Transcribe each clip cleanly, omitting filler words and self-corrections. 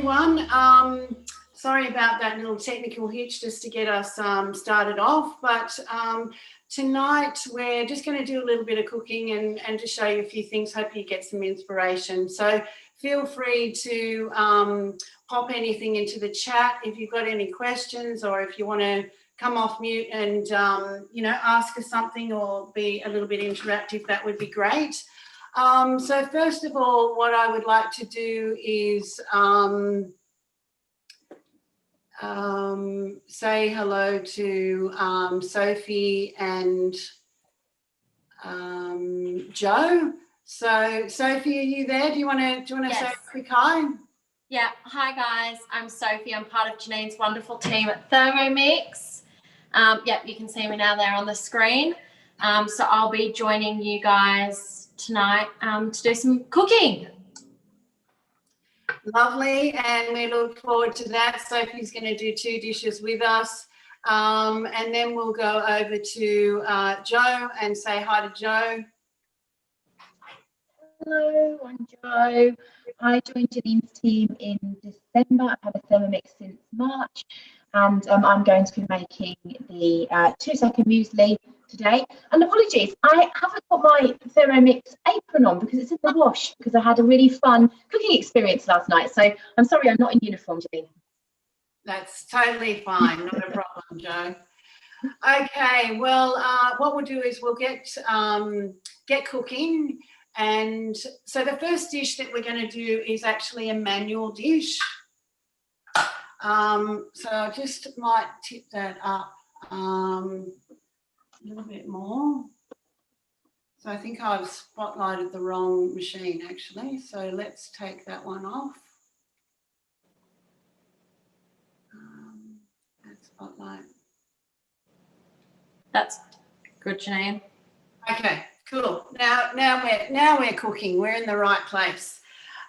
everyone. Sorry about that little technical hitch just to get us started off, but tonight we're just going to do a little bit of cooking and just show you a few things. Hope you get some inspiration. So feel free to pop anything into the chat if you've got any questions, or if you want to come off mute and ask us something or be a little bit interactive, that would be great. So first of all, what I would like to do is say hello to Sophie and Joe. So Sophie, are you there? Do you want to Yes. say a quick hi? Yeah, hi guys, I'm Sophie. I'm part of Janine's wonderful team at Thermomix. Yep, you can see me now there on the screen. So I'll be joining you guys tonight to do some cooking. Lovely, and we look forward to that. Sophie's going to do 2 dishes with us, and then we'll go over to Joe and say hi to Joe. Hello, I'm Joe. I joined Janine's team in December. I've had a Thermomix since March, and I'm going to be making the 2-second muesli today. And apologies, I haven't got my Thermomix apron on because it's in the wash, because I had a really fun cooking experience last night. So I'm sorry I'm not in uniform, Janine. That's totally fine, not a problem, Joe. Okay, well, what we'll do is we'll get cooking. And so the first dish that we're going to do is actually a manual dish. So I just might tip that up a little bit more. So I think I've spotlighted the wrong machine actually. So let's take that one off. That spotlight. That's good, Janine. Okay. Cool. Now we're cooking. We're in the right place.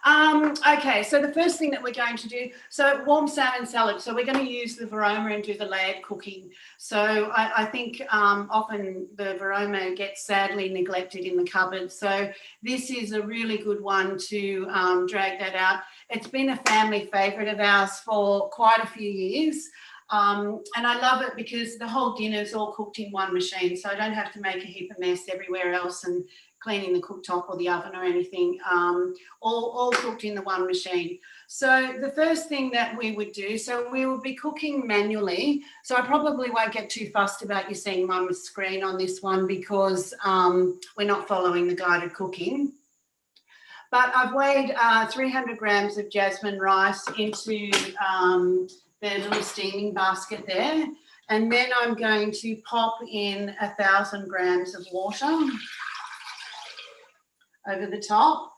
Okay, so the first thing that we're going to do, so warm salmon salad. So we're going to use the Varoma and do the layered cooking. So I think often the Varoma gets sadly neglected in the cupboard. So this is a really good one to drag that out. It's been a family favourite of ours for quite a few years. And I love it because the whole dinner is all cooked in one machine, so I don't have to make a heap of mess everywhere else and cleaning the cooktop or the oven or anything, all cooked in the one machine. So the first thing that we would do, so we will be cooking manually, so I probably won't get too fussed about you seeing my screen on this one because we're not following the guided cooking. But I've weighed 300 grams of jasmine rice into the little steaming basket there, and then I'm going to pop in 1,000 grams of water over the top.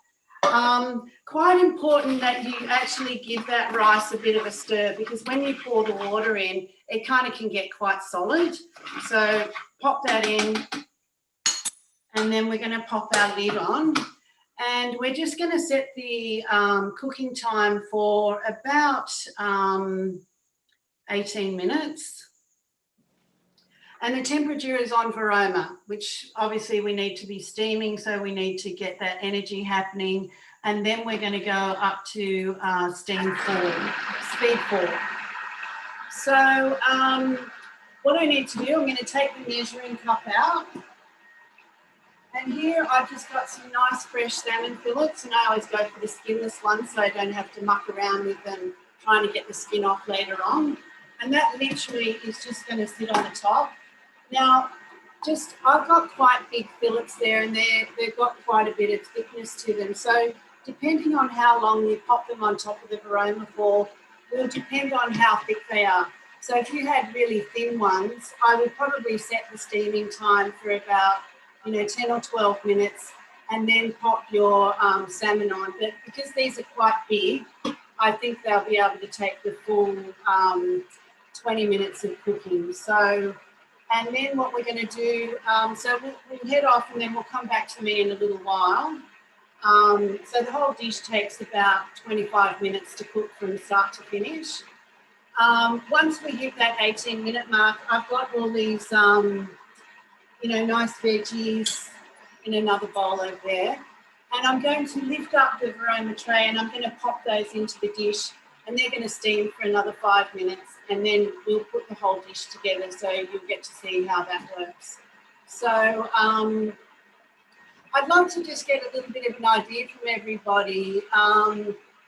Quite important that you actually give that rice a bit of a stir, because when you pour the water in, it kind of can get quite solid. So pop that in, and then we're going to pop our lid on. And we're just going to set the cooking time for about 18 minutes. And the temperature is on Varoma, which obviously we need to be steaming, so we need to get that energy happening. And then we're going to go up to speed 4. So what I need to do, I'm going to take the measuring cup out. And here I've just got some nice fresh salmon fillets, and I always go for the skinless ones so I don't have to muck around with them trying to get the skin off later on. And that literally is just going to sit on the top. Now, I've got quite big fillets there, and they've got quite a bit of thickness to them. So depending on how long you pop them on top of the Varoma for will depend on how thick they are. So if you had really thin ones, I would probably set the steaming time for about 10 or 12 minutes, and then pop your salmon on. But because these are quite big, I think they'll be able to take the full 20 minutes of cooking. So, and then what we're going to do, so we'll head off and then we'll come back to me in a little while. So the whole dish takes about 25 minutes to cook from start to finish. Once we hit that 18-minute mark, I've got all these, nice veggies in another bowl over there. And I'm going to lift up the Varoma tray and I'm going to pop those into the dish. and they're going to steam for another 5 minutes, and then we'll put the whole dish together so you'll get to see how that works. So I'd love to just get a little bit of an idea from everybody.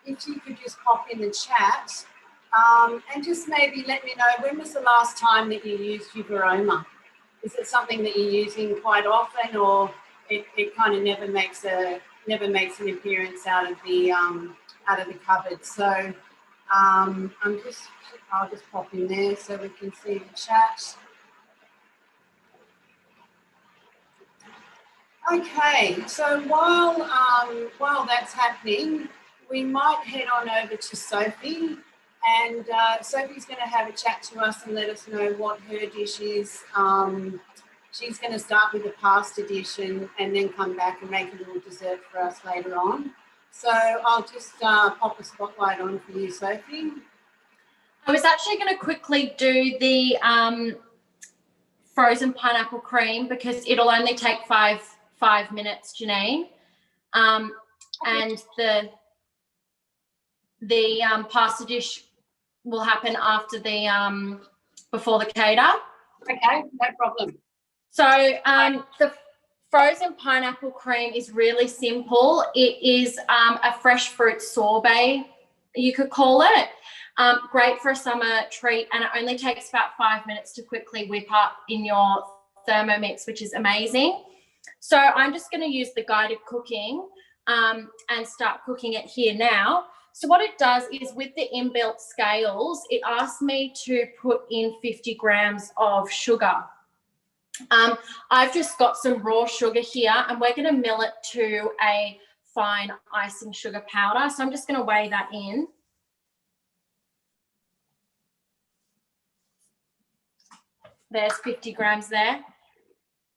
If you could just pop in the chat and just maybe let me know, when was the last time that you used your Varoma? Is it something that you're using quite often, or it kind of never makes an appearance out of the cupboard? So I'll just pop in there so we can see the chat. Okay, so while that's happening, we might head on over to Sophie, and Sophie's going to have a chat to us and let us know what her dish is. She's going to start with the pasta dish and then come back and make a little dessert for us later on. So I'll just pop a spotlight on for you, Sophie. I was actually going to quickly do the frozen pineapple cream because it'll only take five minutes, Janine. And the pasta dish will happen after the before the cater. Okay, no problem. So the frozen pineapple cream is really simple. It is a fresh fruit sorbet, you could call it. Great for a summer treat, and it only takes about 5 minutes to quickly whip up in your Thermomix, which is amazing. So I'm just going to use the guided cooking and start cooking it here now. So what it does is, with the inbuilt scales, it asks me to put in 50 grams of sugar. I've just got some raw sugar here, and we're going to mill it to a fine icing sugar powder. So I'm just going to weigh that in. There's 50 grams there.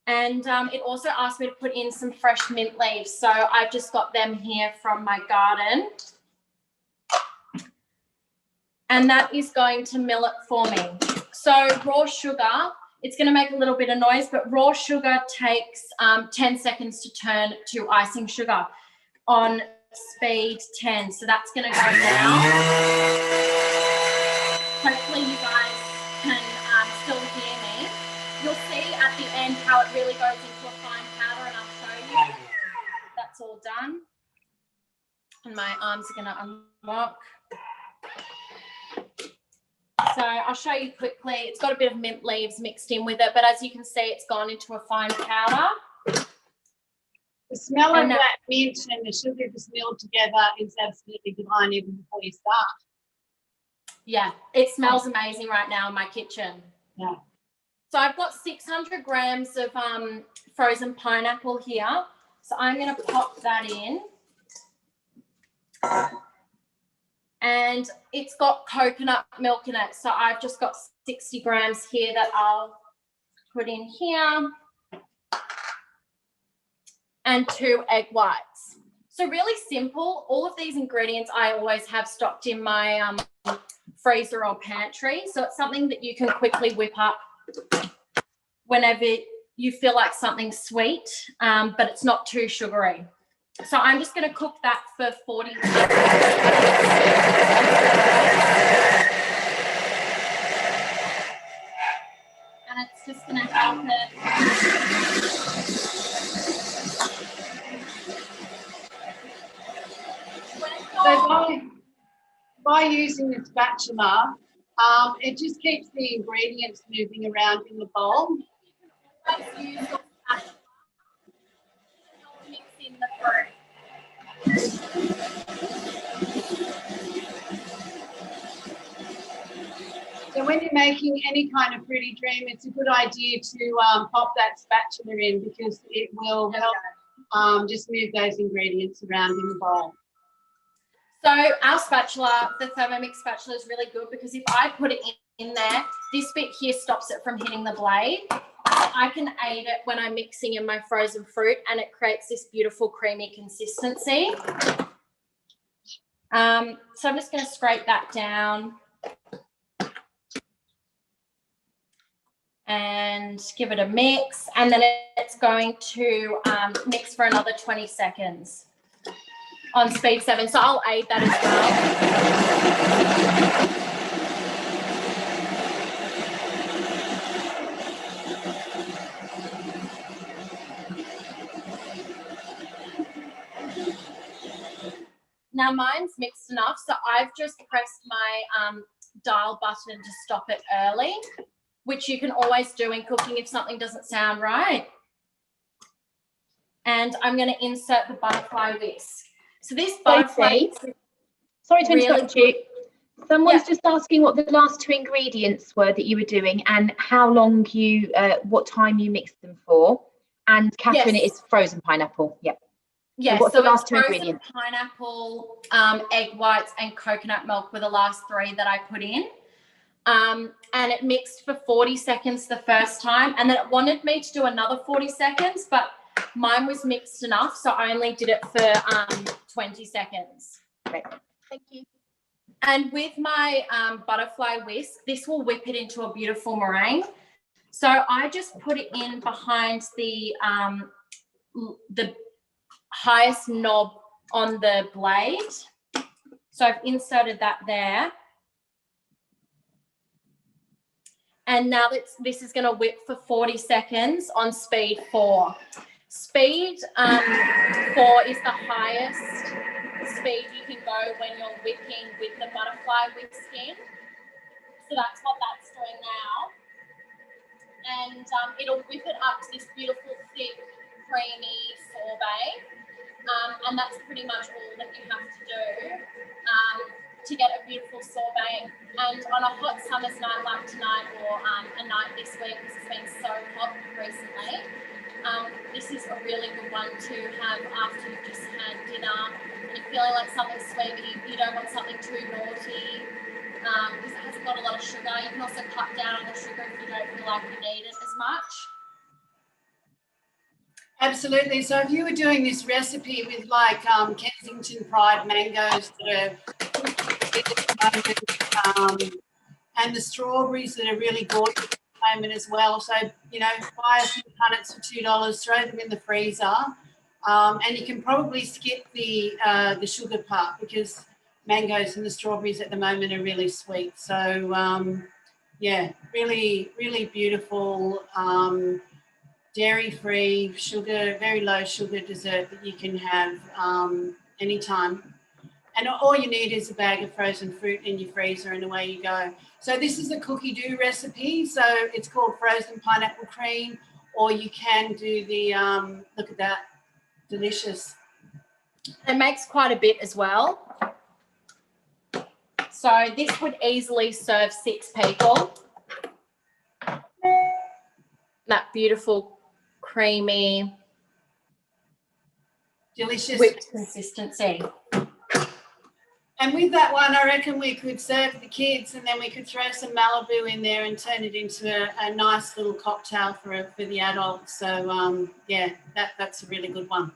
And it also asked me to put in some fresh mint leaves. So I've just got them here from my garden. And that is going to mill it for me. So raw sugar, it's going to make a little bit of noise, but raw sugar takes 10 seconds to turn to icing sugar on speed 10. So that's going to go down. Hopefully you guys can still hear me. You'll see at the end how it really goes into a fine powder, and I'll show you. That's all done. And my arms are going to unlock. So I'll show you quickly. It's got a bit of mint leaves mixed in with it, but as you can see, it's gone into a fine powder. The smell of that mint and the sugar just milled together is absolutely divine even before you start. Yeah, it smells amazing right now in my kitchen. Yeah. So I've got 600 grams of frozen pineapple here. So I'm going to pop that in. And it's got coconut milk in it. So I've just got 60 grams here that I'll put in here. And 2 egg whites. So really simple. All of these ingredients I always have stocked in my freezer or pantry. So it's something that you can quickly whip up whenever you feel like something's sweet, but it's not too sugary. So I'm just going to cook that for 40 minutes. And it's just going to help it. So by using the spatula, it just keeps the ingredients moving around in the bowl. Mix in the fruit. So when you're making any kind of fruity dream, it's a good idea to pop that spatula in, because it will help just move those ingredients around in the bowl. So our spatula, the Thermomix spatula, is really good because if I put it in there, this bit here stops it from hitting the blade. I can aid it when I'm mixing in my frozen fruit, and it creates this beautiful creamy consistency. So I'm just going to scrape that down and give it a mix, and then it's going to mix for another 20 seconds on speed 7. So I'll aid that as well. Now mine's mixed enough, so I've just pressed my dial button to stop it early, which you can always do in cooking if something doesn't sound right. And I'm going to insert the butterfly whisk. So this butterfly, sorry to interrupt you. Someone's just asking what the last 2 ingredients were that you were doing and how long you, what time you mixed them for. And Catherine, it is frozen pineapple. Yep. Yes, so what's the last 2 frozen ingredients? Pineapple, egg whites, and coconut milk were the last 3 that I put in. And it mixed for 40 seconds the first time, and then it wanted me to do another 40 seconds, but mine was mixed enough, so I only did it for 20 seconds. Great. Thank you. And with my butterfly whisk, this will whip it into a beautiful meringue. So I just put it in behind the highest knob on the blade. So I've inserted that there. And now this is going to whip for 40 seconds on speed 4. Speed 4 is the highest speed you can go when you're whipping with the butterfly whisk in. So that's what that's doing now. And it'll whip it up to this beautiful, thick, creamy sorbet. And that's pretty much all that you have to do to get a beautiful sorbet. And on a hot summer's night like tonight, or a night this week, because it's been so hot recently, this is a really good one to have after you've just had dinner and you're feeling like something sweet, but you don't want something too naughty, because it hasn't got a lot of sugar. You can also cut down on the sugar if you don't feel like you need it as much. Absolutely. So if you were doing this recipe with like Kensington Pride mangoes that are and the strawberries that are really gorgeous at the moment as well. So, you know, buy a few punnets for $2, throw them in the freezer, and you can probably skip the sugar part because mangoes and the strawberries at the moment are really sweet. So, yeah, really, really beautiful dairy-free, sugar, very low sugar dessert that you can have anytime. And all you need is a bag of frozen fruit in your freezer and away you go. So this is a cookie dough recipe. So it's called frozen pineapple cream, or you can do the, look at that, delicious. It makes quite a bit as well. So this would easily serve 6 people. That beautiful, creamy, delicious whipped consistency. And with that one, I reckon we could serve the kids and then we could throw some Malibu in there and turn it into a nice little cocktail for the adults. So, yeah, that's a really good one.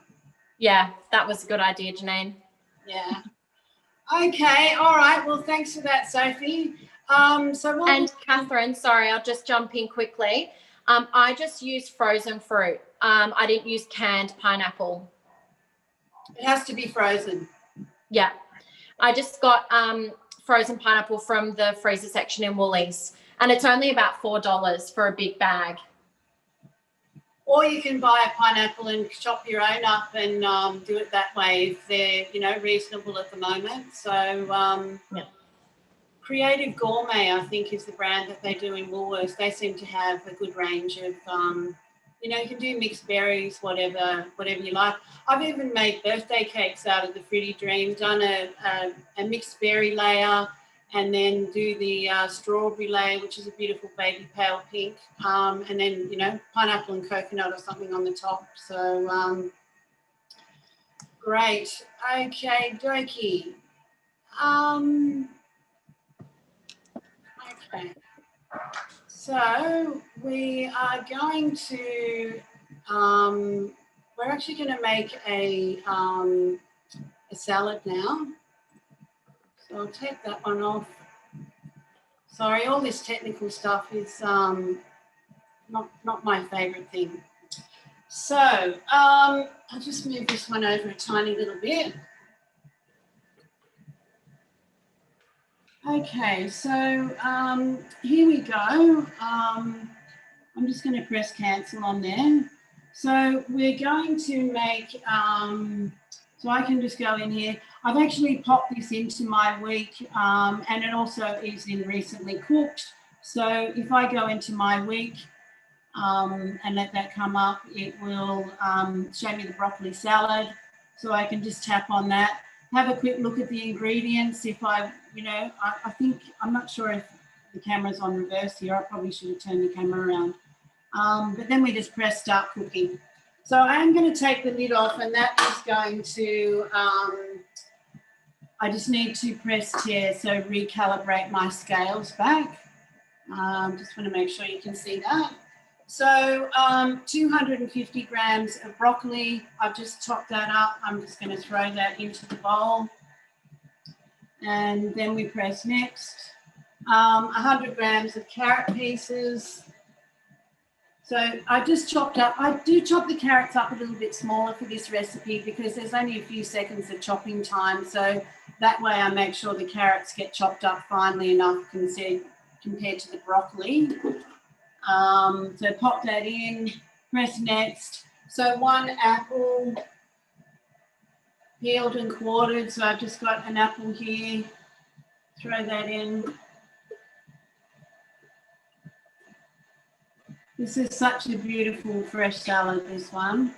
Yeah, that was a good idea, Janine. Yeah. Okay, all right. Well, thanks for that, Sophie. And Catherine, sorry, I'll just jump in quickly. I just used frozen fruit. I didn't use canned pineapple. It has to be frozen. Yeah. I just got frozen pineapple from the freezer section in Woolies, and it's only about $4 for a big bag. Or you can buy a pineapple and chop your own up and do it that way if they're, you know, reasonable at the moment. So yeah. Creative Gourmet, I think, is the brand that they do in Woolworths. They seem to have a good range of, you know, you can do mixed berries, whatever you like. I've even made birthday cakes out of the Fruity Dream, done a mixed berry layer and then do the strawberry layer, which is a beautiful baby pale pink, and then, you know, pineapple and coconut or something on the top. So great. Okay, dokie. Okay. So we are going to, we're actually going to make a salad now. So I'll take that one off. Sorry, all this technical stuff is not my favourite thing. So I'll just move this one over a tiny little bit. Okay, so here we go. I'm just going to press cancel on there. So we're going to make, so I can just go in here. I've actually popped this into my week, and it also is in recently cooked. So if I go into my week and let that come up, it will show me the broccoli salad. So I can just tap on that, have a quick look at the ingredients. If I think, I'm not sure if the camera's on reverse here. I probably should have turned the camera around. But then we just press start cooking. So I'm going to take the lid off, and that is going to, I just need to press tear, so recalibrate my scales back. Just want to make sure you can see that. So 250 grams of broccoli, I've just chopped that up. I'm just going to throw that into the bowl. And then we press next. 100 grams of carrot pieces. So I just chopped up, I do chop the carrots up a little bit smaller for this recipe because there's only a few seconds of chopping time. So that way I make sure the carrots get chopped up finely enough compared to the broccoli. So pop that in, press next. So 1 apple, peeled and quartered. So I've just got an apple here, throw that in. This is such a beautiful fresh salad, this one.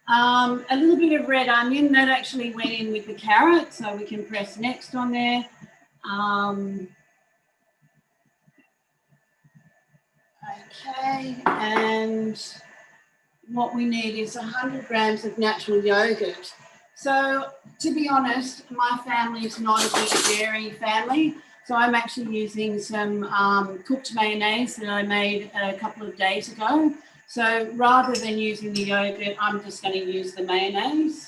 A little bit of red onion, that actually went in with the carrot, so we can press next on there. Okay, and what we need is 100 grams of natural yogurt. So to be honest, my family is not a big dairy family. So I'm actually using some cooked mayonnaise that I made a couple of days ago. So rather than using the yogurt, I'm just going to use the mayonnaise.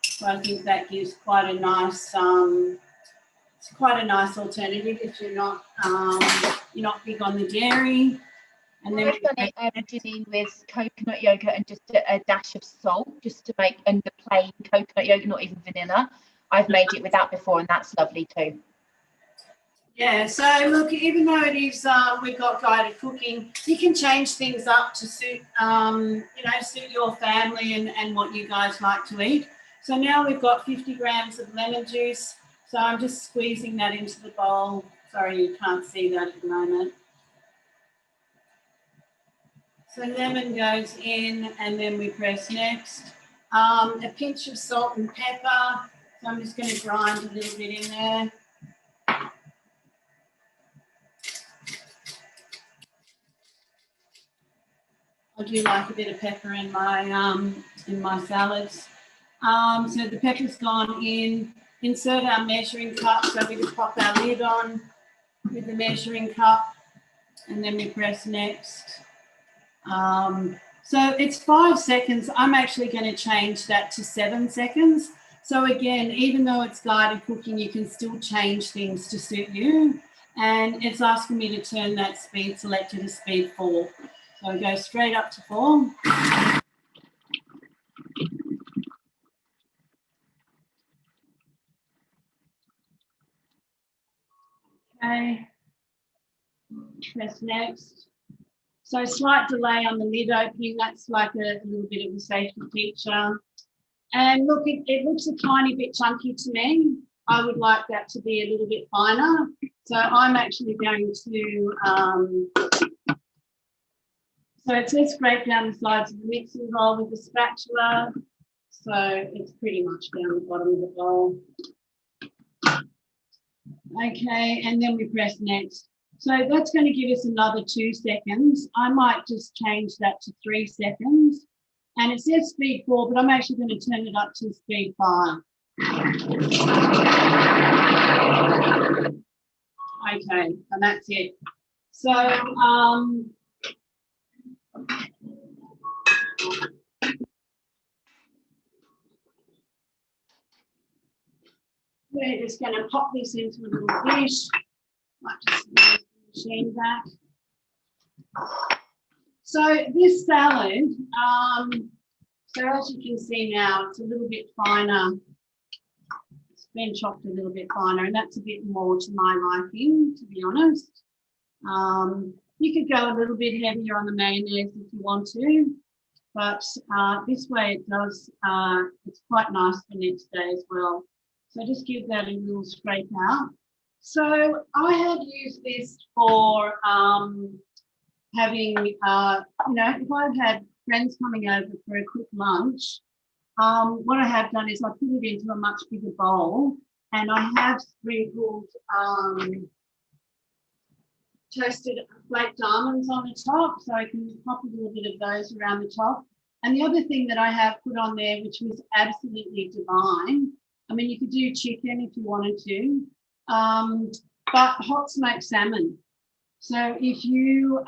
So I think that gives quite a nice, it's quite a nice alternative if you're not big on the dairy. And then I've done it, Janine, with coconut yogurt and just a dash of salt, just to make, and the plain coconut yogurt, not even vanilla. I've made it with that before, and that's lovely too. Yeah, so look, even though it is, we've got guided cooking, you can change things up to suit, suit your family and what you guys like to eat. So now we've got 50 grams of lemon juice. So I'm just squeezing that into the bowl. Sorry, you can't see that at the moment. So lemon goes in, and then we press next. A pinch of salt and pepper. So I'm just going to grind a little bit in there. I do like a bit of pepper in my salads. So the pepper's gone in. Insert our measuring cup. So we just pop our lid on with the measuring cup, and then we press next. So it's 5 seconds. I'm actually going to change that to 7 seconds. So again, even though it's guided cooking, you can still change things to suit you. And it's asking me to turn that speed selector to speed 4. So go straight up to 4. Okay. Press next. So slight delay on the lid opening. That's like a little bit of a safety feature. And look, it looks a tiny bit chunky to me. I would like that to be a little bit finer. So I'm actually going to, so it says scrape down the sides of the mixing bowl with the spatula. So it's pretty much down the bottom of the bowl. Okay, and then we press next. So that's going to give us another 2 seconds. I might just change that to 3 seconds. And it says speed 4, but I'm actually going to turn it up to speed 5. Okay, and that's it. So we're just going to pop this into a little dish. Might just move the machine back. So this salad, so as you can see now, it's a little bit finer. Let's been chopped a little bit finer, and that's a bit more to my liking, to be honest. You could go a little bit heavier on the mayonnaise if you want to, but this way it does, it's quite nice for next day as well. So just give that a little scrape out. So I had used this for having, you know, if I've had friends coming over for a quick lunch, what I have done is I put it into a much bigger bowl, and I have sprinkled toasted flaked almonds on the top, so I can pop a little bit of those around the top. And the other thing that I have put on there, which was absolutely divine, I mean, you could do chicken if you wanted to, but hot smoked salmon. So if you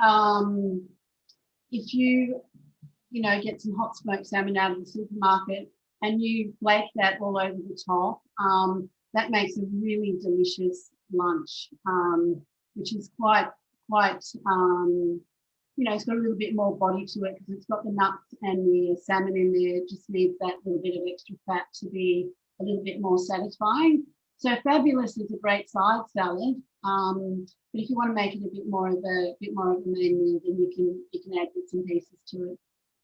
know, get some hot smoked salmon out of the supermarket and you flake that all over the top, that makes a really delicious lunch, which is quite, you know, it's got a little bit more body to it because it's got the nuts and the salmon in there. It just needs that little bit of extra fat to be a little bit more satisfying. So fabulous is a great side salad. But if you want to make it a bit more of a main meal, then you can add bits and pieces to it.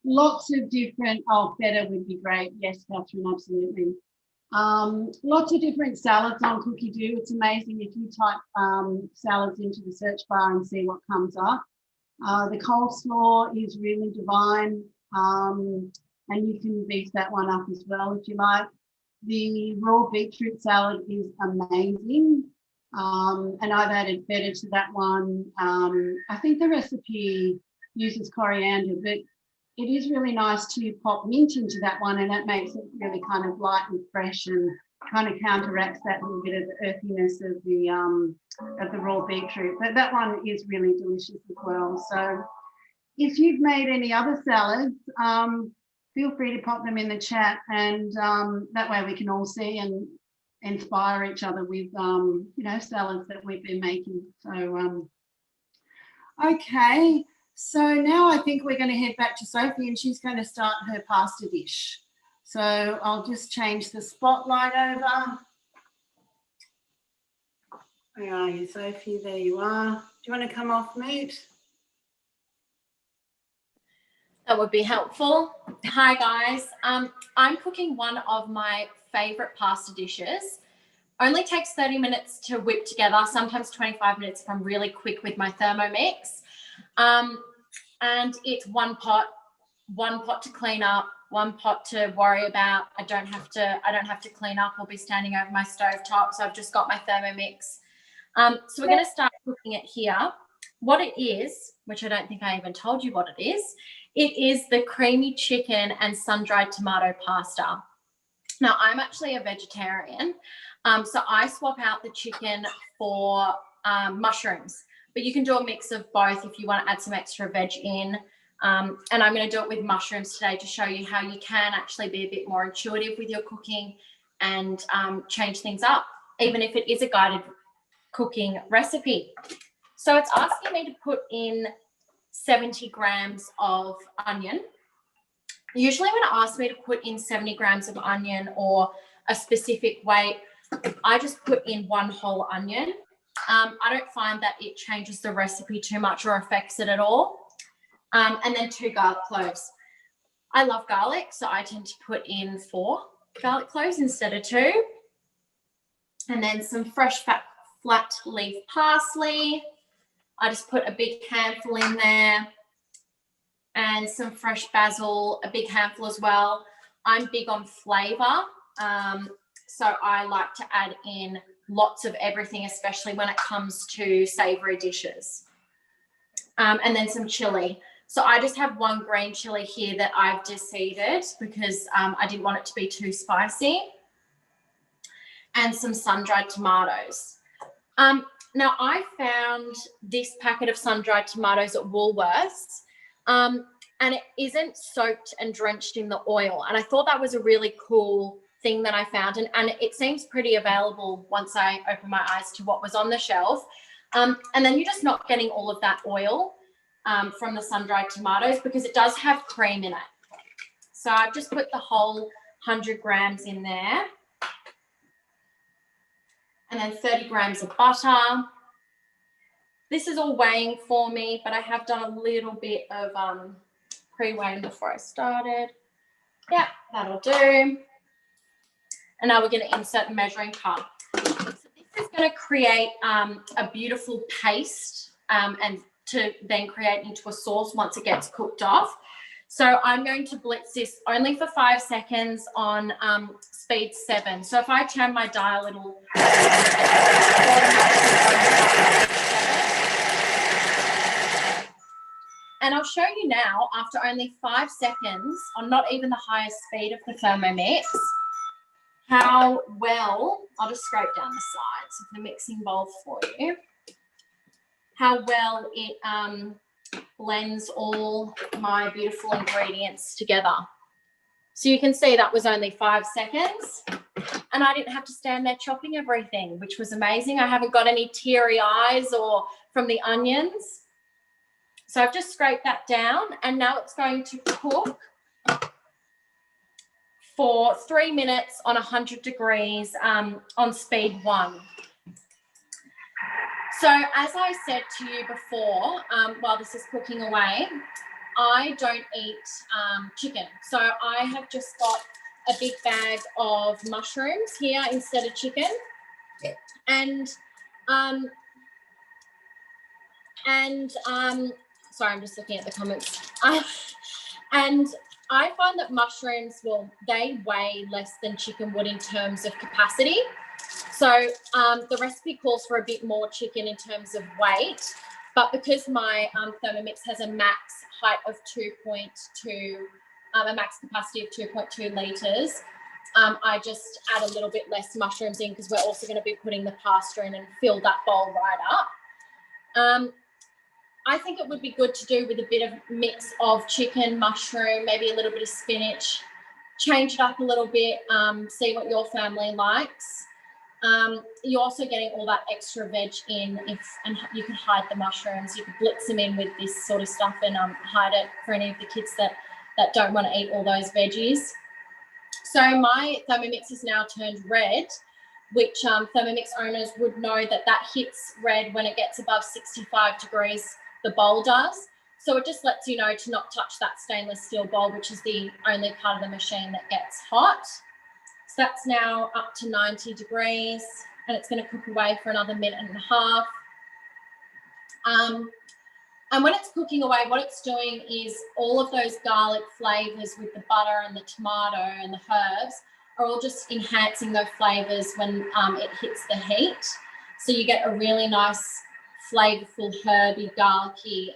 Lots of different, feta would be great. Yes, Catherine, absolutely. Lots of different salads on Cookie Do. It's amazing if you type salads into the search bar and see what comes up. The coleslaw is really divine, and you can beef that one up as well if you like. The raw beetroot salad is amazing, and I've added feta to that one. I think the recipe uses coriander, but it is really nice to pop mint into that one, and that makes it really kind of light and fresh and kind of counteracts that little bit of the earthiness of the raw beetroot. But that one is really delicious as well. So if you've made any other salads, feel free to pop them in the chat, and that way we can all see and inspire each other with you know, salads that we've been making. So okay. So now I think we're going to head back to Sophie, and she's going to start her pasta dish. So I'll just change the spotlight over. Where are you, Sophie? There you are. Do you want to come off mute? That would be helpful. Hi guys, I'm cooking one of my favorite pasta dishes. Only takes 30 minutes to whip together, sometimes 25 minutes if I'm really quick with my Thermomix. And it's one pot to clean up, one pot to worry about. I don't have to clean up or be standing over my stove top. So I've just got my Thermomix. So we're going to start cooking it here. What it is, which I don't think I even told you what it is the creamy chicken and sun-dried tomato pasta. Now, I'm actually a vegetarian, so I swap out the chicken for mushrooms. But you can do a mix of both if you want to add some extra veg in. And I'm going to do it with mushrooms today to show you how you can actually be a bit more intuitive with your cooking and change things up, even if it is a guided cooking recipe. So it's asking me to put in 70 grams of onion. Usually when it asks me to put in 70 grams of onion or a specific weight, I just put in one whole onion. I don't find that it changes the recipe too much or affects it at all. And then 2 garlic cloves. I love garlic, so I tend to put in 4 garlic cloves instead of 2. And then some fresh flat leaf parsley. I just put a big handful in there. And some fresh basil, a big handful as well. I'm big on flavour, so I like to add in lots of everything, especially when it comes to savoury dishes. And then some chilli. So I just have 1 green chilli here that I've de-seeded because I didn't want it to be too spicy. And some sun-dried tomatoes. Now, I found this packet of sun-dried tomatoes at Woolworths, and it isn't soaked and drenched in the oil. And I thought that was a really cool thing that I found. And it seems pretty available once I open my eyes to what was on the shelf. And then you're just not getting all of that oil from the sun-dried tomatoes because it does have cream in it. So I've just put the whole 100 grams in there. and then 30 grams of butter. This is all weighing for me, but I have done a little bit of pre-weighing before I started. Yeah, that'll do. And now we're going to insert the measuring cup. So this is going to create a beautiful paste and to then create into a sauce once it gets cooked off. So I'm going to blitz this only for 5 seconds on speed 7. So if I turn my dial, it'll and I'll show you now, after only 5 seconds on not even the highest speed of the Thermomix, how well, I'll just scrape down the sides of the mixing bowl for you, how well it blends all my beautiful ingredients together. So you can see that was only 5 seconds and I didn't have to stand there chopping everything, which was amazing. I haven't got any teary eyes or from the onions. So I've just scraped that down and now it's going to cook for 3 minutes on 100 degrees on speed 1. So as I said to you before, while this is cooking away, I don't eat chicken. So I have just got a big bag of mushrooms here instead of chicken. And sorry, I'm just looking at the comments. And I find that mushrooms, well, they weigh less than chicken would in terms of capacity. So the recipe calls for a bit more chicken in terms of weight, but because my Thermomix has a max height of 2.2, a max capacity of 2.2 litres, I just add a little bit less mushrooms in because we're also going to be putting the pasta in and fill that bowl right up. I think it would be good to do with a bit of mix of chicken, mushroom, maybe a little bit of spinach, change it up a little bit, see what your family likes. You're also getting all that extra veg in, and you can hide the mushrooms. You can blitz them in with this sort of stuff and hide it for any of the kids that don't want to eat all those veggies. So my Thermomix is now turned red, which Thermomix owners would know that hits red when it gets above 65 degrees, the bowl does. So it just lets you know to not touch that stainless steel bowl, which is the only part of the machine that gets hot. So that's now up to 90 degrees and it's going to cook away for another minute and a half. And when it's cooking away, what it's doing is all of those garlic flavors with the butter and the tomato and the herbs are all just enhancing those flavors when it hits the heat. So you get a really nice, flavorful, herby, garlicky,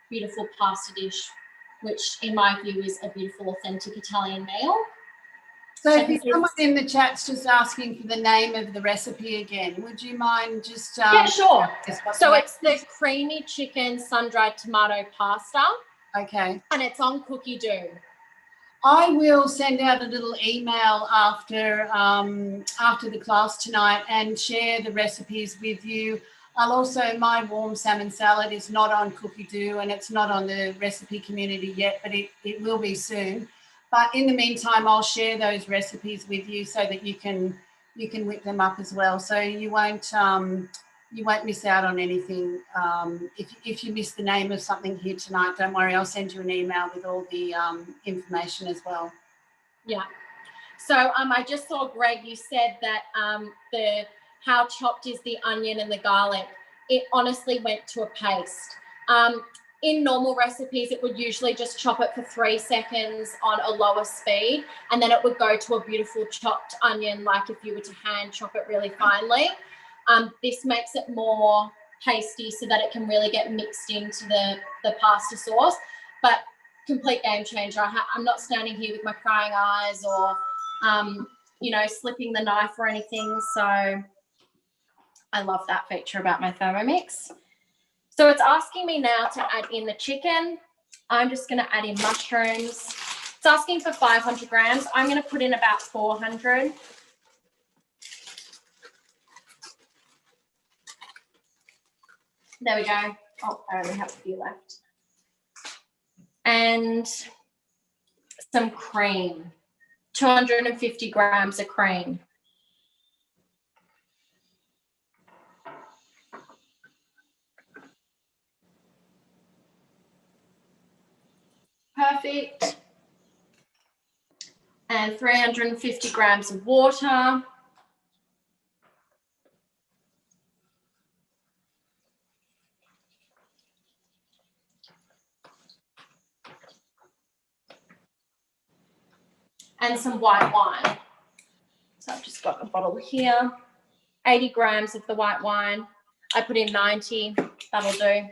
beautiful pasta dish, which in my view is a beautiful, authentic Italian meal. So if someone in the chat's just asking for the name of the recipe again, would you mind just... yeah, sure. So it's the creamy chicken sun-dried tomato pasta. Okay. And it's on cookie dough. I will send out a little email after the class tonight and share the recipes with you. I'll also, my warm salmon salad is not on cookie dough and it's not on the recipe community yet, but it will be soon. But in the meantime, I'll share those recipes with you so that you can whip them up as well. So you won't miss out on anything. If you miss the name of something here tonight, don't worry, I'll send you an email with all the information as well. Yeah. So I just saw, Greg, you said that how chopped is the onion and the garlic. It honestly went to a paste. In normal recipes, it would usually just chop it for 3 seconds on a lower speed, and then it would go to a beautiful chopped onion, like if you were to hand chop it really finely. This makes it more pasty so that it can really get mixed into the pasta sauce, but complete game changer. I'm not standing here with my crying eyes or, slipping the knife or anything. So I love that feature about my Thermomix. So it's asking me now to add in the chicken. I'm just going to add in mushrooms. It's asking for 500 grams. I'm going to put in about 400. There we go. Oh, I only have a few left. And some cream, 250 grams of cream. perfect. And 350 grams of water. And some white wine. So I've just got a bottle here. 80 grams of the white wine. I put in 90, that'll do.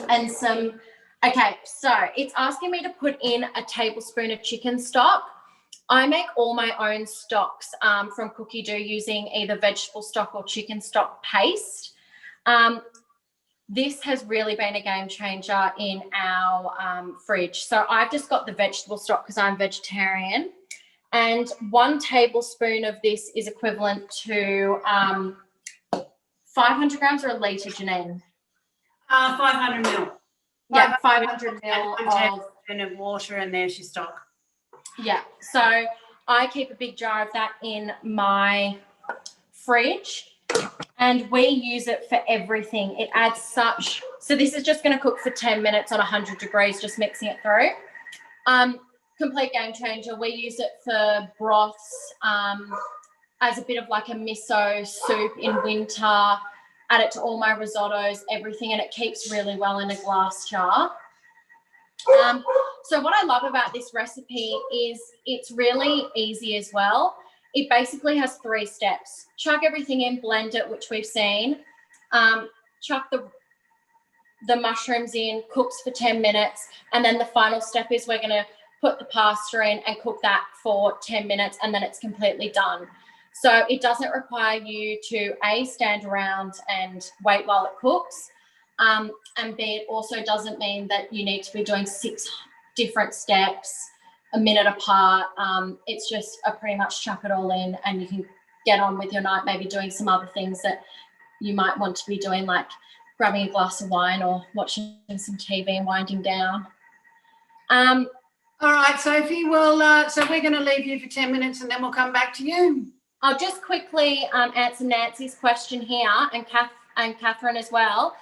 And some, okay, so it's asking me to put in a tablespoon of chicken stock. I make all my own stocks from Cookie Dough using either vegetable stock or chicken stock paste. This has really been a game changer in our fridge. So I've just got the vegetable stock because I'm vegetarian. And 1 tablespoon of this is equivalent to 500 grams or a litre, Janine? 500 ml. Yeah, 500 And ml 1 of, tablespoon of water, and there's your stock. yeah. So I keep a big jar of that in my fridge. And we use it for everything. It adds such, so this is just going to cook for 10 minutes on 100 degrees, just mixing it through. Complete game changer. We use it for broths, as a bit of like a miso soup in winter. Add it to all my risottos, everything, and it keeps really well in a glass jar. So what I love about this recipe is it's really easy as well. It basically has 3 steps. Chuck everything in, blend it, which we've seen. Chuck the mushrooms in, cooks for 10 minutes. And then the final step is we're going to put the pasta in and cook that for 10 minutes, and then it's completely done. So it doesn't require you to A, stand around and wait while it cooks. And B, it also doesn't mean that you need to be doing 6 different steps a minute apart. It's just a pretty much chuck it all in and you can get on with your night, maybe doing some other things that you might want to be doing, like grabbing a glass of wine or watching some TV and winding down. All right, Sophie, well, so we're going to leave you for 10 minutes and then we'll come back to you. I'll just quickly answer Nancy's question here, and Catherine as well.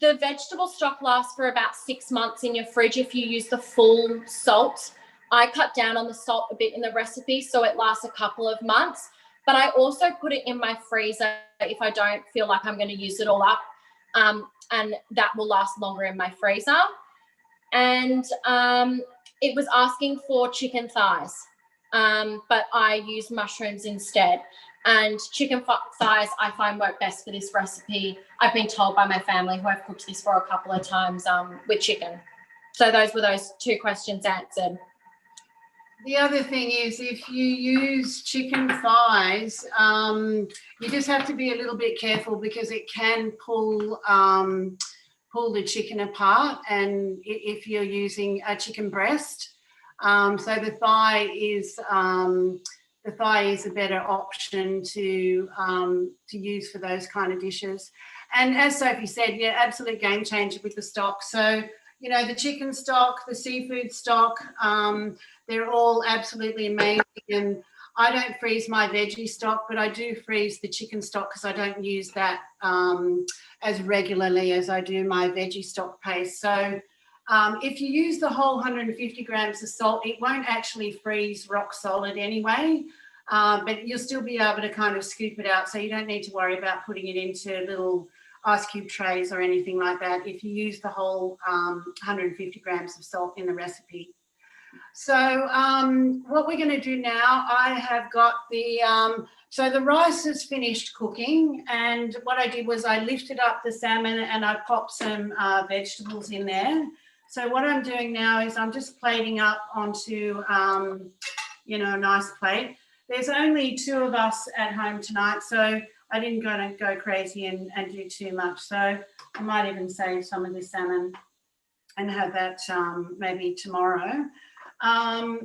The vegetable stock lasts for about 6 months in your fridge if you use the full salt. I cut down on the salt a bit in the recipe, so it lasts a couple of months. But I also put it in my freezer if I don't feel like I'm going to use it all up, and that will last longer in my freezer. And it was asking for chicken thighs, but I used mushrooms instead. And chicken thighs I find work best for this recipe. I've been told by my family, who I've cooked this for a couple of times, with chicken. So those were those 2 questions answered. The other thing is, if you use chicken thighs, you just have to be a little bit careful because it can pull the chicken apart, and if you're using a chicken breast. So the thigh is a better option to use for those kind of dishes. And as Sophie said, yeah, absolute game changer with the stock. So, you know, the chicken stock, the seafood stock, they're all absolutely amazing. And I don't freeze my veggie stock, but I do freeze the chicken stock because I don't use that as regularly as I do my veggie stock paste. So if you use the whole 150 grams of salt, it won't actually freeze rock solid anyway, but you'll still be able to kind of scoop it out. So you don't need to worry about putting it into little ice cube trays or anything like that if you use the whole 150 grams of salt in the recipe. So what we're going to do now, I have got so the rice is finished cooking, and what I did was I lifted up the salmon and I popped some vegetables in there. So what I'm doing now is I'm just plating up onto, you know, a nice plate. There's only 2 of us at home tonight, so I didn't go crazy and do too much. So I might even save some of the salmon and have that maybe tomorrow.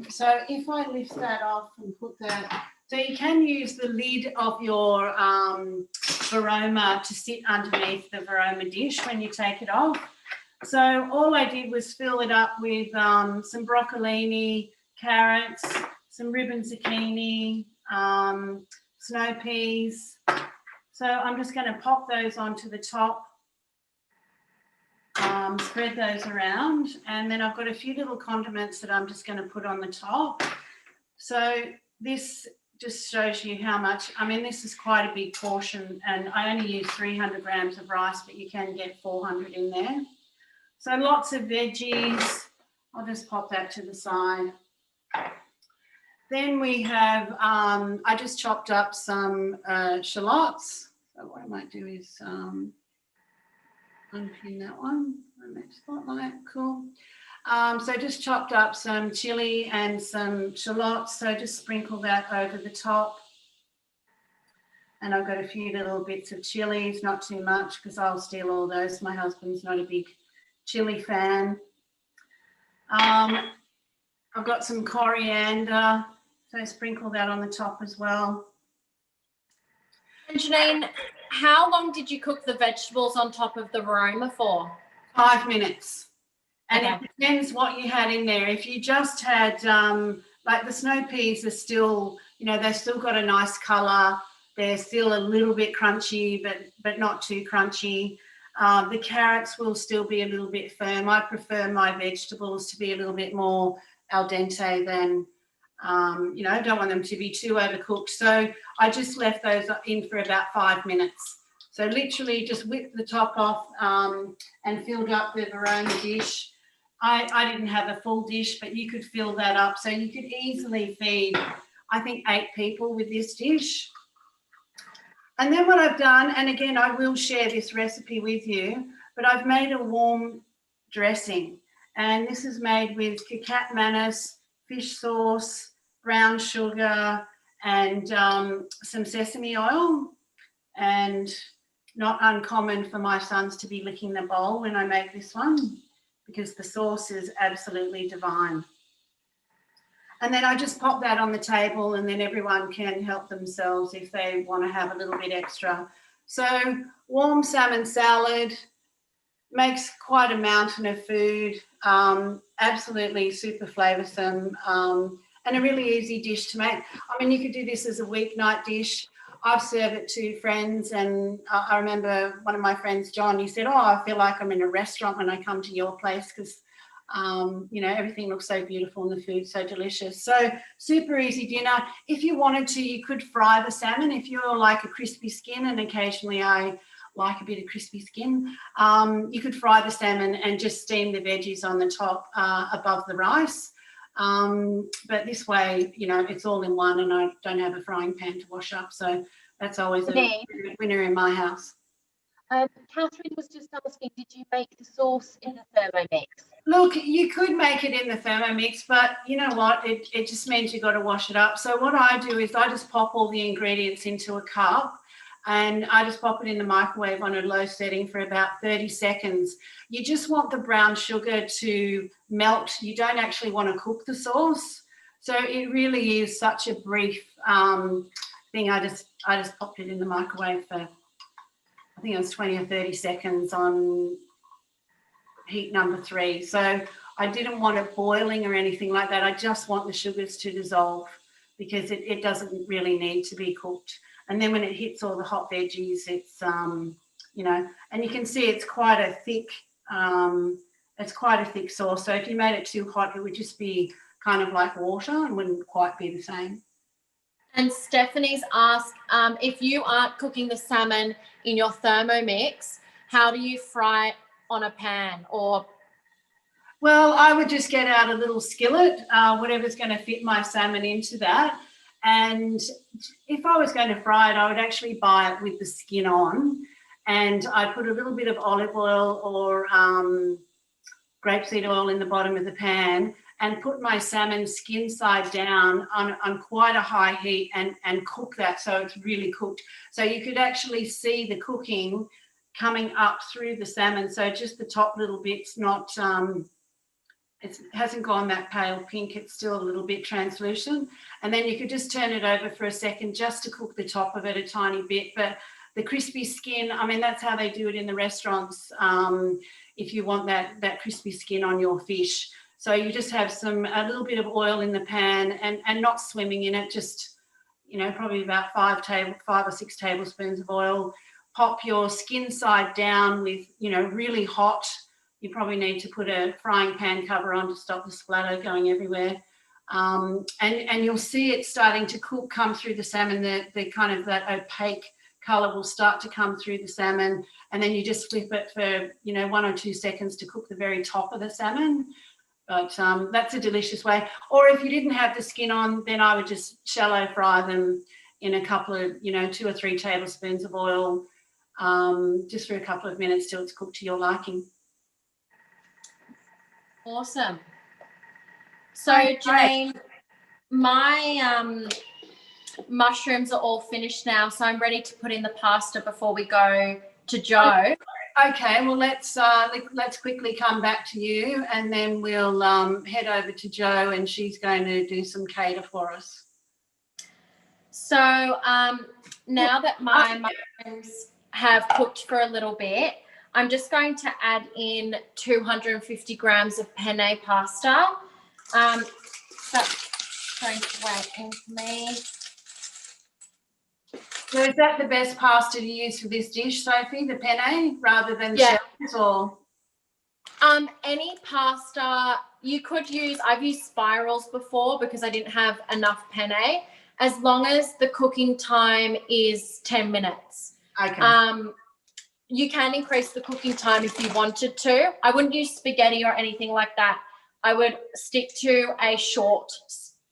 So if I lift that off and put that, so you can use the lid of your Varoma to sit underneath the Varoma dish when you take it off. So all I did was fill it up with some broccolini, carrots, some ribbon zucchini, snow peas. So I'm just going to pop those onto the top. spread those around, and then I've got a few little condiments that I'm just going to put on the top. So this just shows you how much, I mean, this is quite a big portion, and I only use 300 grams of rice, but you can get 400 in there. So lots of veggies. I'll just pop that to the side. Then we have, I just chopped up some shallots. So what I might do is unpin that one. Spotlight, cool. So just chopped up some chili and some shallots. So just sprinkle that over the top. And I've got a few little bits of chilies, not too much because I'll steal all those. My husband's not a big chili fan. I've got some coriander, so sprinkle that on the top as well. And Janine, how long did you cook the vegetables on top of the varoma for? 5 minutes. And Okay. it depends what you had in there. If you just had, like the snow peas are still, you know, they've still got a nice colour. They're still a little bit crunchy, but not too crunchy. The carrots will still be a little bit firm. I prefer my vegetables to be a little bit more al dente than, you know, I don't want them to be too overcooked. So I just left those in for about 5 minutes. So literally just whipped the top off and filled up the varoma dish. I didn't have a full dish, but you could fill that up. So you could easily feed, I think, 8 people with this dish. And then what I've done, and again, I will share this recipe with you, but I've made a warm dressing. And this is made with cacat mannis, fish sauce, brown sugar, and some sesame oil. And not uncommon for my sons to be licking the bowl when I make this one, because the sauce is absolutely divine. And then I just pop that on the table, and then everyone can help themselves if they want to have a little bit extra. So warm salmon salad makes quite a mountain of food, absolutely super flavoursome, and a really easy dish to make. I mean, you could do this as a weeknight dish. I've served it to friends, and I remember one of my friends, John, he said, oh, I feel like I'm in a restaurant when I come to your place because you know, everything looks so beautiful and the food's so delicious. So super easy dinner. If you wanted to, you could fry the salmon if you're like a crispy skin, and occasionally I like a bit of crispy skin. You could fry the salmon and just steam the veggies on the top above the rice. But this way, you know, it's all in one, and I don't have a frying pan to wash up. So that's always a winner in my house. Catherine was just asking, did you make the sauce in the Thermomix? Look, you could make it in the Thermomix, but you know what? It just means you've got to wash it up. So what I do is I just pop all the ingredients into a cup, and I just pop it in the microwave on a low setting for about 30 seconds. You just want the brown sugar to melt. You don't actually want to cook the sauce. So it really is such a brief thing. I just popped it in the microwave for, I think it was 20 or 30 seconds on heat number 3. So I didn't want it boiling or anything like that. I just want the sugars to dissolve, because it doesn't really need to be cooked. And then when it hits all the hot veggies, it's, you know, and you can see it's quite a thick sauce. So if you made it too hot, it would just be kind of like water and wouldn't quite be the same. And Stephanie's asked, if you aren't cooking the salmon in your Thermomix, how do you fry it on a pan? Or well, I would just get out a little skillet, whatever's going to fit my salmon into that. And if I was going to fry it, I would actually buy it with the skin on, and I put a little bit of olive oil or grapeseed oil in the bottom of the pan, and put my salmon skin side down on quite a high heat and cook that so it's really cooked. So you could actually see the cooking coming up through the salmon. So just the top little bits, not, it hasn't gone that pale pink, it's still a little bit translucent. And then you could just turn it over for a second just to cook the top of it a tiny bit. But the crispy skin, I mean, that's how they do it in the restaurants, if you want that crispy skin on your fish. So you just have a little bit of oil in the pan, and not swimming in it, just, you know, probably about 5 or 6 tablespoons of oil. Pop your skin side down with, you know, really hot, you probably need to put a frying pan cover on to stop the splatter going everywhere. And you'll see it starting to cook, come through the salmon. The kind of that opaque colour will start to come through the salmon, and then you just flip it for 1 or 2 seconds to cook the very top of the salmon. But that's a delicious way. Or if you didn't have the skin on, then I would just shallow fry them in a couple of 2 or 3 tablespoons of oil, just for a couple of minutes till it's cooked to your liking. Awesome. So Janine, my mushrooms are all finished now, so I'm ready to put in the pasta before we go to Joe. Okay, well let's quickly come back to you, and then we'll head over to Joe, and she's going to do some cater for us. So now that my mushrooms have cooked for a little bit, I'm just going to add in 250 grams of penne pasta. That's going to wait in for me. So is that the best pasta to use for this dish, Sophie, the penne, rather than shells, or? Any pasta you could use. I've used spirals before because I didn't have enough penne, as long as the cooking time is 10 minutes. Okay. You can increase the cooking time if you wanted to. I wouldn't use spaghetti or anything like that. I would stick to a short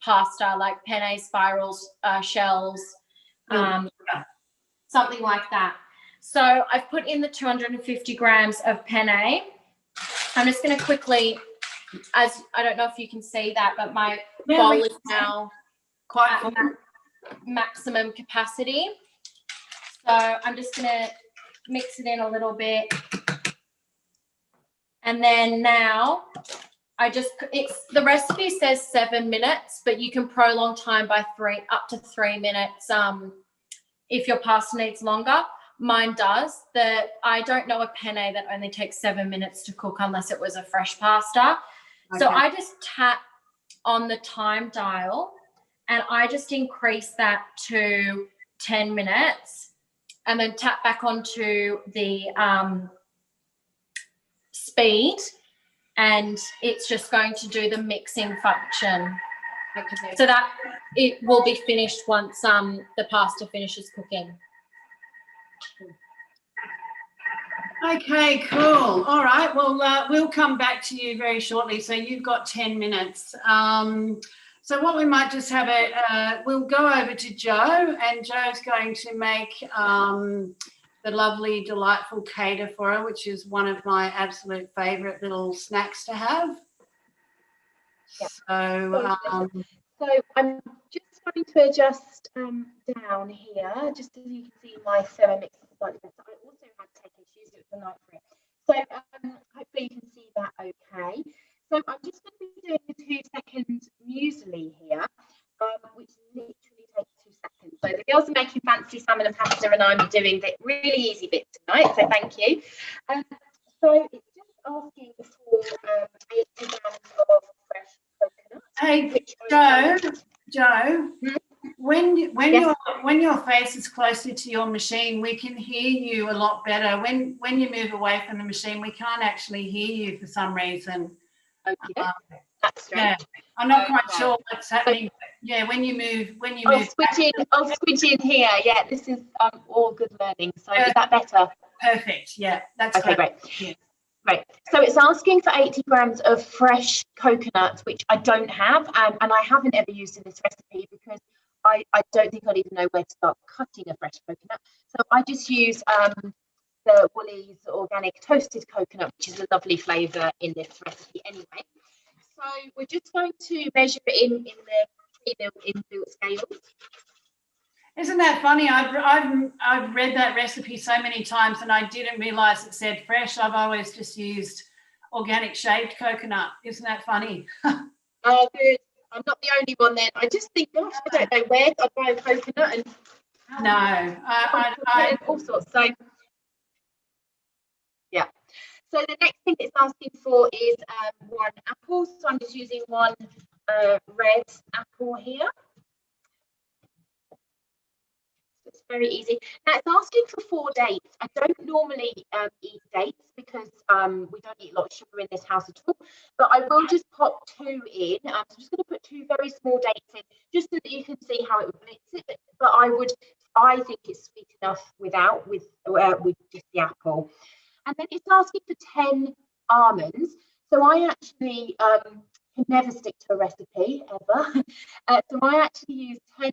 pasta like penne, spirals, shells, something like that. So I've put in the 250 grams of penne. I'm just going to quickly, as I don't know if you can see that, but my bowl is now quite at maximum capacity. So I'm just going to mix it in a little bit. And then now the recipe says 7 minutes, but you can prolong time by up to 3 minutes if your pasta needs longer. Mine does. I don't know a penne that only takes 7 minutes to cook unless it was a fresh pasta. Okay. So I just tap on the time dial and I just increase that to 10 minutes and then tap back onto the speed, and it's just going to do the mixing function. Okay. So that it will be finished once the pasta finishes cooking. Okay, cool. All right. Well, we'll come back to you very shortly. So you've got 10 minutes. So what we might just have we'll go over to Joe, and Joe's going to make the lovely, delightful cater for her, which is one of my absolute favourite little snacks to have. Yeah. So I'm just going to adjust down here, just as you can see my Thermomix is slightly better. I also had tech issues, it was a night for it. So hopefully you can see that okay. So I'm just going to be doing the 2-second muesli here, which literally takes 2 seconds. So the girls are making fancy salmon and pasta, and I'm doing the really easy bit tonight, so thank you. So it's just asking for 8 grams of fresh coconut. Hey, Joe, when your face is closer to your machine, we can hear you a lot better. When you move away from the machine, we can't actually hear you for some reason. Okay, that's strange. Yeah, I'm not quite sure what's happening. Yeah, when you move. I'll switch in here. Yeah, this is all good learning. So is that better? Perfect. Yeah, that's okay. great. Great. Yeah. Right, so it's asking for 80 grams of fresh coconut, which I don't have, and I haven't ever used in this recipe because I don't think I'd even know where to start cutting a fresh coconut. So I just use the Woolies organic toasted coconut, which is a lovely flavour in this recipe anyway. So we're just going to measure it in the inbuilt scales. Isn't that funny? I've read that recipe so many times and I didn't realise it said fresh. I've always just used organic shaved coconut. Isn't that funny? Oh, good. I'm not the only one then. I just think, gosh, I don't know where I'd buy a coconut and no, I all sorts. So yeah. So the next thing it's asking for is 1 apple. So I'm just using 1 red apple here. It's very easy. Now it's asking for 4 dates. I don't normally eat dates because we don't eat a lot of sugar in this house at all. But I will just pop 2 in. So I'm just going to put 2 very small dates in, just so that you can see how it would blitz it. But I think it's sweet enough with just the apple. And then it's asking for 10 almonds. So I actually can never stick to a recipe ever. So I actually use 10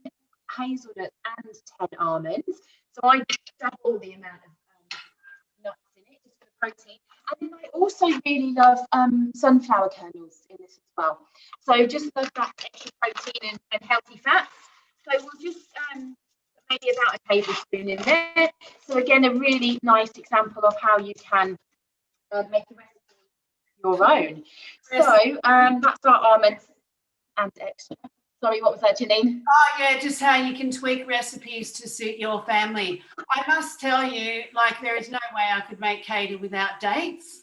hazelnuts and 10 almonds. So I double the amount of nuts in it just for the protein. And then I also really love sunflower kernels in this as well. So just for that extra protein and healthy fats. So we'll just maybe about a tablespoon in there. So again, a really nice example of how you can make a recipe your own. So that's our almonds and extra. Sorry, what was that, Janine? Oh, yeah, just how you can tweak recipes to suit your family. I must tell you, like, there is no way I could make Katie without dates.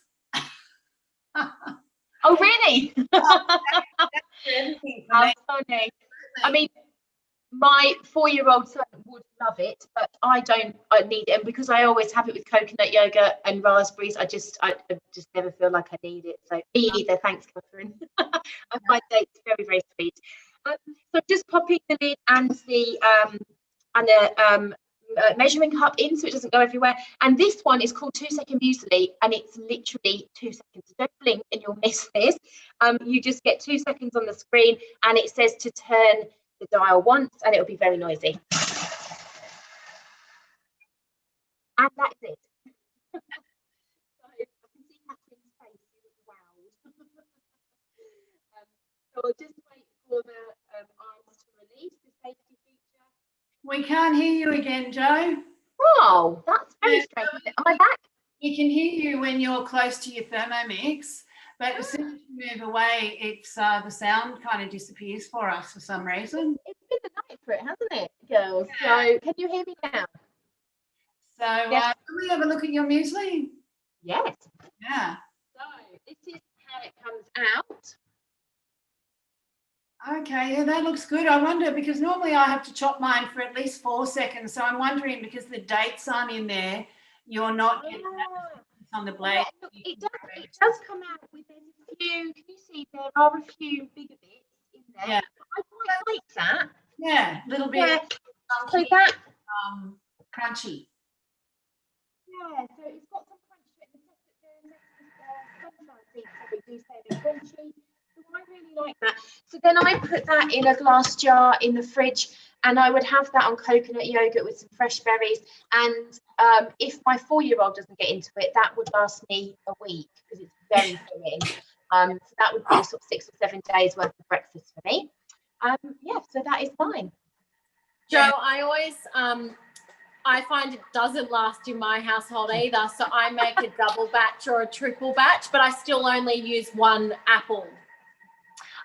Oh, really? Everything for How me. funny. I mean, my 4-year-old son would love it, but I need it. And because I always have it with coconut yogurt and raspberries, I just never feel like I need it. So me either. Thanks, Catherine. I find dates very, very sweet. So just popping the lid and the measuring cup in so it doesn't go everywhere. And this one is called 2-second muesli, and it's literally 2 seconds. So don't blink and you'll miss this. You just get 2 seconds on the screen, and it says to turn the dial once, and it'll be very noisy. And that's it. So I can see Catherine's face. She was wowed. So I'll just wait for the arms to release the safety feature. We can't hear you again, Joe. Oh, that's very strange. Am I back? We can hear you when you're close to your Thermomix, but as soon as you move away, it's the sound kind of disappears for us for some reason. It's been the night for it, hasn't it, girls? So can you hear me now? So Yes. can we have a look at your muesli? Yes. Yeah. So this is how it comes out. Okay, yeah, that looks good. I wonder, because normally I have to chop mine for at least 4 seconds. So I'm wondering, because the dates aren't in there, you're not getting that on the blade. Yeah, look, it does come out with a few. Can you see there are a few bigger bits in there? Yeah. I quite like that. Yeah, a little bit Yeah. So that crunchy. Yeah, so it's got some crunch to it. The sunflower seeds, sorry, do say they're crunchy. So I really like that. So then I put that in a glass jar in the fridge, and I would have that on coconut yogurt with some fresh berries. And if my 4-year-old doesn't get into it, that would last me a week because it's very filling. So that would be sort of 6 or 7 days worth of breakfast for me. Yeah, so that is mine. Joe, I always I find it doesn't last in my household either. So I make a double batch or a triple batch, but I still only use 1 apple.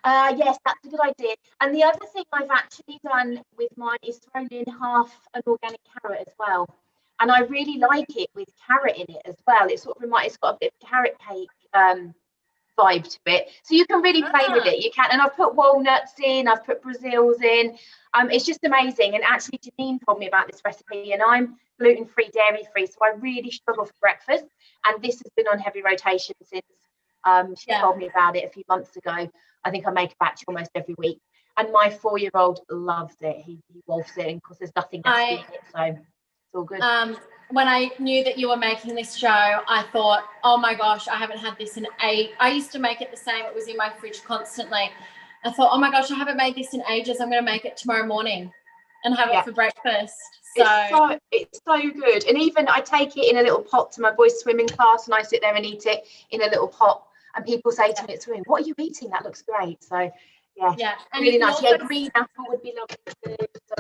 Yes, that's a good idea. And the other thing I've actually done with mine is thrown in half an organic carrot as well. And I really like it with carrot in it as well. It's got a bit of carrot cake vibe to it. So you can really play with it. You can, and I've put walnuts in, I've put Brazils in. It's just amazing. And actually Janine told me about this recipe, and I'm gluten-free, dairy-free, so I really struggle for breakfast. And this has been on heavy rotation since she told me about it a few months ago. I think I make a batch almost every week. And my 4-year-old loves it. He wolfs it, and of course there's nothing nasty in it, so it's all good. When I knew that you were making this show, I thought, oh my gosh, I haven't had this in I used to make it the same. It was in my fridge constantly. I thought, oh my gosh, I haven't made this in ages. I'm going to make it tomorrow morning and have it for breakfast. So it's so good. And even I take it in a little pot to my boys' swimming class, and I sit there and eat it in a little pot. And people say to me at swimming, what are you eating? That looks great. So yeah, and really nice. Yeah, green apple would be lovely too. So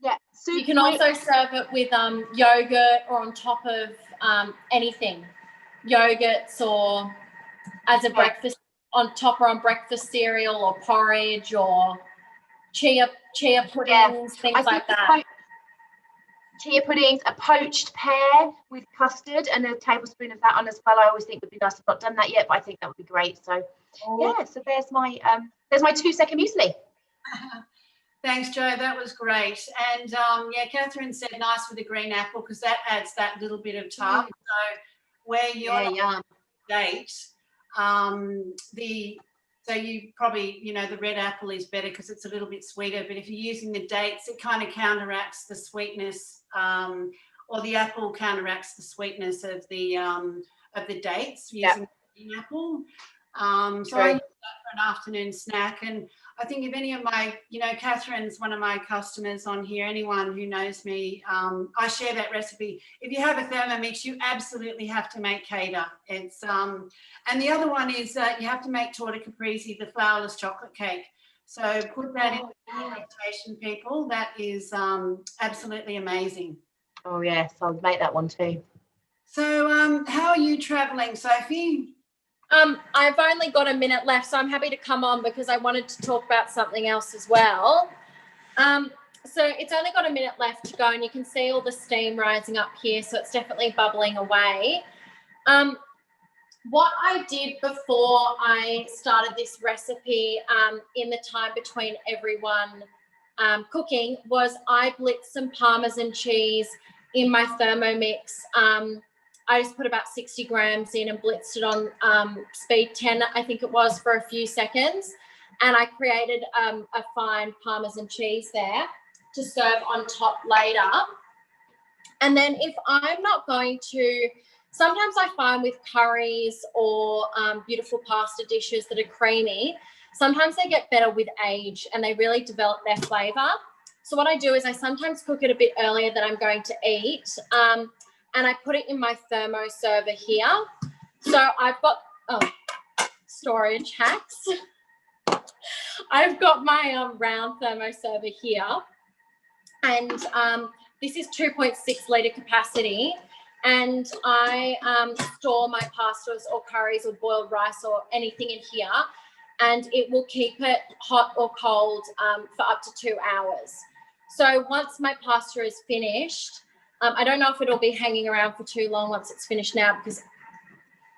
yeah, you can also serve it with yogurt or on top of anything, yogurts, or as a breakfast, on top or on breakfast cereal or porridge or chia puddings, things like that. Chia puddings, a poached pear with custard and a tablespoon of that on as well. I always think would be nice. I've not done that yet, but I think that would be great. So yeah, so there's my 2-second muesli. Thanks, Joe. That was great. And yeah, Catherine said nice with the green apple because that adds that little bit of tart. So where you're yum. date, so you probably, you know, the red apple is better because it's a little bit sweeter, but if you're using the dates, it kind of counteracts the sweetness, or the apple counteracts the sweetness of the dates using the green apple. So I use that for an afternoon snack. And I think if any of my, you know, Catherine's one of my customers on here, anyone who knows me, I share that recipe. If you have a Thermomix, you absolutely have to make cater. It's and the other one is you have to make torta caprese, the flourless chocolate cake. So put that in the rotation, people. That is absolutely amazing. Oh yes, I'll make that one too. So how are you traveling, Sophie? I've only got a minute left, so I'm happy to come on because I wanted to talk about something else as well. So it's only got a minute left to go, and you can see all the steam rising up here, so it's definitely bubbling away. What I did before I started this recipe in the time between everyone cooking was I blitzed some Parmesan cheese in my Thermomix. I just put about 60 grams in and blitzed it on speed 10, I think it was, for a few seconds. And I created a fine Parmesan cheese there to serve on top later. And then if I'm not going to, sometimes I find with curries or beautiful pasta dishes that are creamy, sometimes they get better with age and they really develop their flavour. So what I do is I sometimes cook it a bit earlier than I'm going to eat. And I put it in my thermo server here. So I've got, storage hacks. I've got my round thermo server here. And this is 2.6 litre capacity. And I store my pastas or curries or boiled rice or anything in here. And it will keep it hot or cold for up to 2 hours. So once my pasta is finished, I don't know if it'll be hanging around for too long once it's finished now because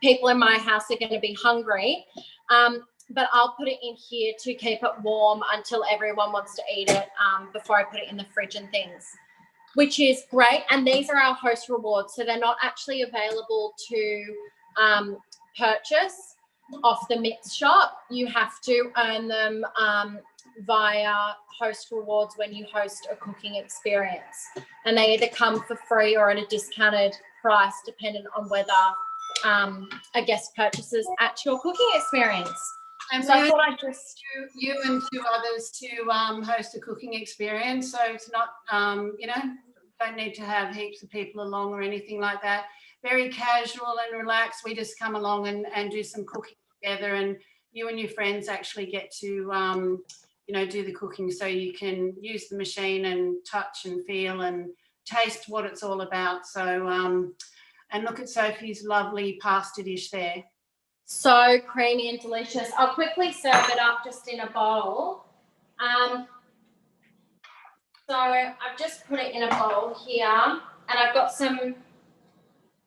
people in my house are going to be hungry. But I'll put it in here to keep it warm until everyone wants to eat it before I put it in the fridge and things, which is great. And these are our host rewards. So they're not actually available to purchase off the Mix shop. You have to earn them via host rewards when you host a cooking experience, and they either come for free or at a discounted price depending on whether a guest purchases at your cooking experience. And so I thought I'd just you and 2 others to host a cooking experience, so it's not you know, don't need to have heaps of people along or anything like that. Very casual and relaxed. We just come along and do some cooking together, and you and your friends actually get to you know, do the cooking, so you can use the machine and touch and feel and taste what it's all about. So and look at Sophie's lovely pasta dish there. So creamy and delicious. I'll quickly serve it up just in a bowl. So I've just put it in a bowl here, and I've got some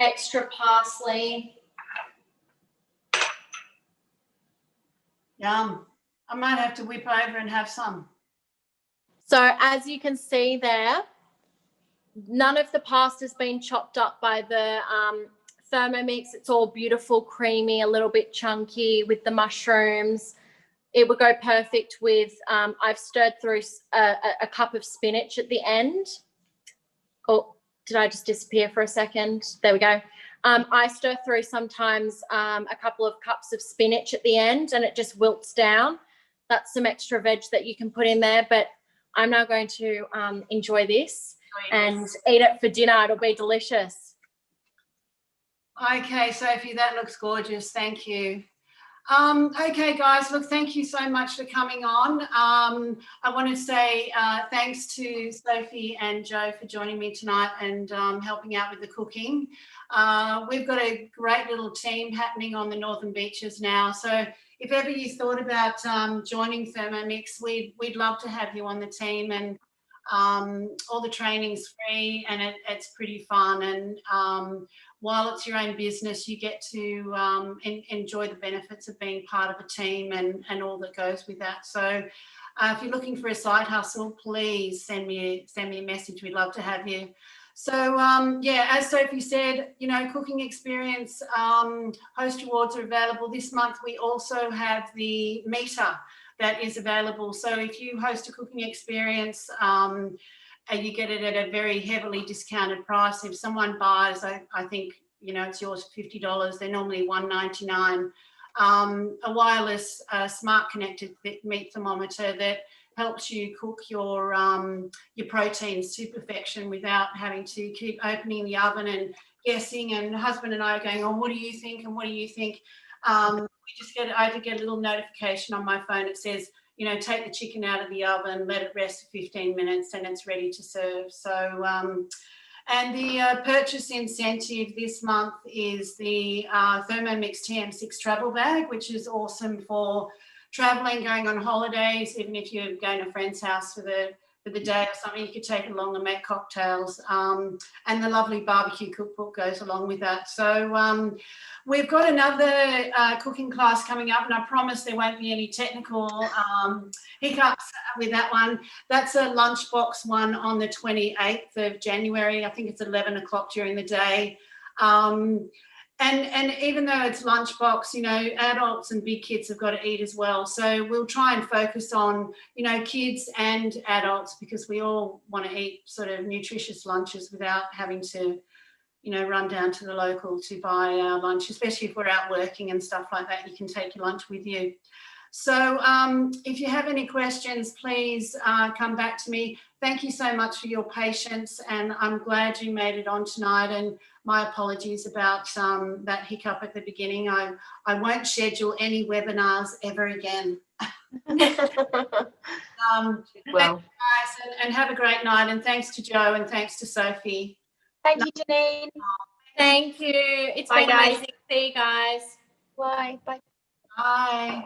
extra parsley. Yum. I might have to whip over and have some. So as you can see there, none of the pasta's been chopped up by the Thermomix. It's all beautiful, creamy, a little bit chunky with the mushrooms. It would go perfect with, I've stirred through a cup of spinach at the end. Oh, did I just disappear for a second? There we go. I stir through sometimes a couple of cups of spinach at the end, and it just wilts down. That's some extra veg that you can put in there, but I'm now going to enjoy this and eat it for dinner. It'll be delicious. Okay, Sophie, that looks gorgeous. Thank you. Okay, guys, look, thank you so much for coming on. I want to say thanks to Sophie and Joe for joining me tonight and helping out with the cooking. We've got a great little team happening on the Northern Beaches now. So if ever you thought about joining Thermomix, we'd love to have you on the team. And All the training's free, and it's pretty fun. And while it's your own business, you get to enjoy the benefits of being part of a team and all that goes with that. So if you're looking for a side hustle, please send me a message. We'd love to have you. So yeah, as Sophie said, you know, cooking experience host rewards are available this month. We also have the meter that is available. So if you host a cooking experience, you get it at a very heavily discounted price. If someone buys, I think, you know, it's yours for $50. They're normally $1.99. A wireless smart connected meat thermometer that helps you cook your proteins to perfection without having to keep opening the oven and guessing. And husband and I are going, oh, what do you think? And what do you think? I get a little notification on my phone. It says, you know, take the chicken out of the oven, let it rest for 15 minutes, and it's ready to serve. So, and the purchase incentive this month is the Thermomix TM6 travel bag, which is awesome for traveling, going on holidays. Even if you're going to a friend's house for the day or something, you could take it along and make cocktails. And the lovely barbecue cookbook goes along with that. So we've got another cooking class coming up, and I promise there won't be any technical hiccups with that one. That's a lunchbox one on the 28th of January. I think it's 11 o'clock during the day. And even though it's lunchbox, you know, adults and big kids have got to eat as well. So we'll try and focus on, you know, kids and adults, because we all want to eat sort of nutritious lunches without having to, you know, run down to the local to buy our lunch, especially if we're out working and stuff like that. You can take your lunch with you. So if you have any questions, please come back to me. Thank you so much for your patience, and I'm glad you made it on tonight. And my apologies about that hiccup at the beginning. I won't schedule any webinars ever again. Well, thank you guys, and have a great night. And thanks to Joe, and thanks to Sophie. thank you, Janine. Thank you. It's Bye, been guys. amazing. See you guys. Bye. Bye. Bye.